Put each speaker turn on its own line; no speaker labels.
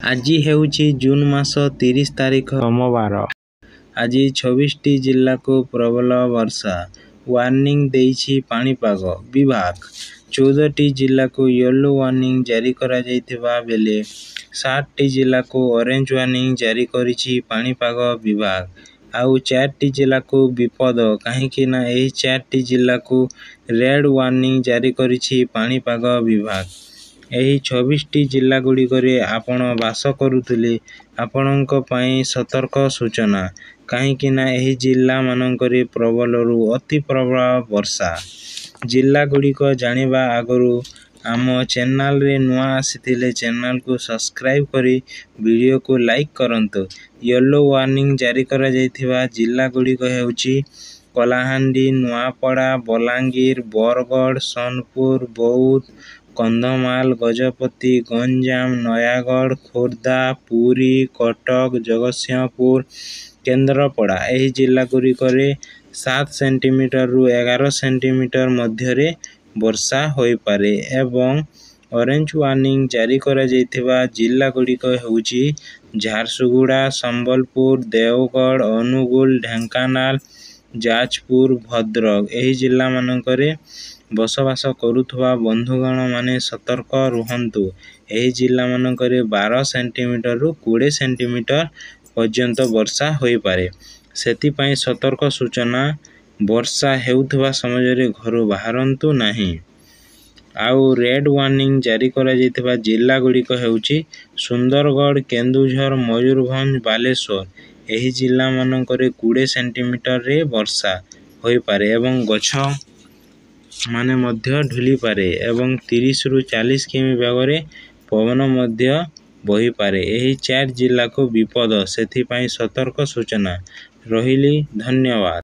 ଆଜି ହେଉଛି ଜୁନ୍ ମାସ 30 ତାରିଖ ସୋମବାର। ଆଜି 26ଟି ଜିଲ୍ଲାକୁ ପ୍ରବଳ ବର୍ଷା ୱାର୍ଣ୍ଣିଂ ଦେଇଛି ପାଣିପାଗ ବିଭାଗ। 14ଟି ଜିଲ୍ଲାକୁ ୟେଲୋ ୱାର୍ଣ୍ଣିଂ ଜାରି କରାଯାଇଥିବା ବେଳେ 7ଟି ଜିଲ୍ଲାକୁ ଅରେଞ୍ଜ ୱାର୍ଣ୍ଣିଂ ଜାରି କରିଛି ପାଣିପାଗ ବିଭାଗ। ଆଉ 4ଟି ଜିଲ୍ଲାକୁ ବିପଦ, କାହିଁକି ନା ଏହି 4ଟି ଜିଲ୍ଲାକୁ ରେଡ୍ ୱାର୍ଣ୍ଣିଂ ଜାରି କରିଛି ପାଣିପାଗ ବିଭାଗ। ଏହି 26ଟି ଜିଲ୍ଲାଗୁଡ଼ିକରେ ଆପଣ ବାସ କରୁଥିଲେ ଆପଣଙ୍କ ପାଇଁ ସତର୍କ ସୂଚନା, କାହିଁକି ନା ଏହି ଜିଲ୍ଲାମାନଙ୍କରେ ପ୍ରବଳରୁ ଅତି ପ୍ରବଳ ବର୍ଷା। ଜିଲ୍ଲାଗୁଡ଼ିକ ଜାଣିବା ଆଗରୁ ଆମ ଚ୍ୟାନେଲରେ ନୂଆ ଆସିଥିଲେ ଚ୍ୟାନେଲକୁ ସବସ୍କ୍ରାଇବ୍ କରି ଭିଡ଼ିଓକୁ ଲାଇକ୍ କରନ୍ତୁ। ୟେଲୋ ୱାର୍ଣ୍ଣିଂ ଜାରି କରାଯାଇଥିବା ଜିଲ୍ଲାଗୁଡ଼ିକ ହେଉଛି କଳାହାଣ୍ଡି, ନୂଆପଡ଼ା, ବଲାଙ୍ଗୀର, ବରଗଡ଼, ସୋନପୁର, ବୌଦ୍ଧ, କନ୍ଧମାଳ, ଗଜପତି, ଗଞ୍ଜାମ, ନୟାଗଡ଼, ଖୋର୍ଦ୍ଧା, ପୁରୀ, କଟକ, ଜଗତସିଂହପୁର, କେନ୍ଦ୍ରାପଡ଼ା। ଏହି ଜିଲ୍ଲାଗୁଡ଼ିକରେ 7 ସେଣ୍ଟିମିଟରରୁ 11 ସେଣ୍ଟିମିଟର ମଧ୍ୟରେ ବର୍ଷା ହୋଇପାରେ ଏବଂ ଅରେଞ୍ଜ ୱାର୍ଣ୍ଣିଂ ଜାରି କରାଯାଇଥିବା ଜିଲ୍ଲାଗୁଡ଼ିକ ହେଉଛି ଝାରସୁଗୁଡ଼ା, ସମ୍ବଲପୁର, ଦେଓଗଡ଼, ଅନୁଗୁଳ, ଢେଙ୍କାନାଳ, ଯାଜପୁର, ଭଦ୍ରକ। ଏହି ଜିଲ୍ଲାମାନଙ୍କରେ ବସବାସ କରୁଥିବା ବନ୍ଧୁଗଣମାନେ ସତର୍କ ରୁହନ୍ତୁ। ଏହି ଜିଲ୍ଲାମାନଙ୍କରେ 12 ସେଣ୍ଟିମିଟରରୁ 20 ସେଣ୍ଟିମିଟର ପର୍ଯ୍ୟନ୍ତ ବର୍ଷା ହୋଇପାରେ, ସେଥିପାଇଁ ସତର୍କ ସୂଚନା। ବର୍ଷା ହେଉଥିବା ସମୟରେ ଘରୁ ବାହାରନ୍ତୁ ନାହିଁ। ଆଉ ରେଡ୍ ୱାର୍ଣ୍ଣିଂ ଜାରି କରାଯାଇଥିବା ଜିଲ୍ଲାଗୁଡ଼ିକ ହେଉଛି ସୁନ୍ଦରଗଡ଼, କେନ୍ଦୁଝର, ମୟୂରଭଞ୍ଜ, ବାଲେଶ୍ୱର। ଏହି ଜିଲ୍ଲାମାନଙ୍କରେ 20 ସେଣ୍ଟିମିଟରରେ ବର୍ଷା ହୋଇପାରେ ଏବଂ ଗଛମାନେ ମଧ୍ୟ ଢଳିପାରେ ଏବଂ 30ରୁ 40 କିମି ବେଗରେ ପବନ ମଧ୍ୟ ବହିପାରେ। ଏହି 4 ଜିଲ୍ଲାକୁ ବିପଦ, ସେଥିପାଇଁ ସତର୍କ ସୂଚନା। ରହିଲି, ଧନ୍ୟବାଦ।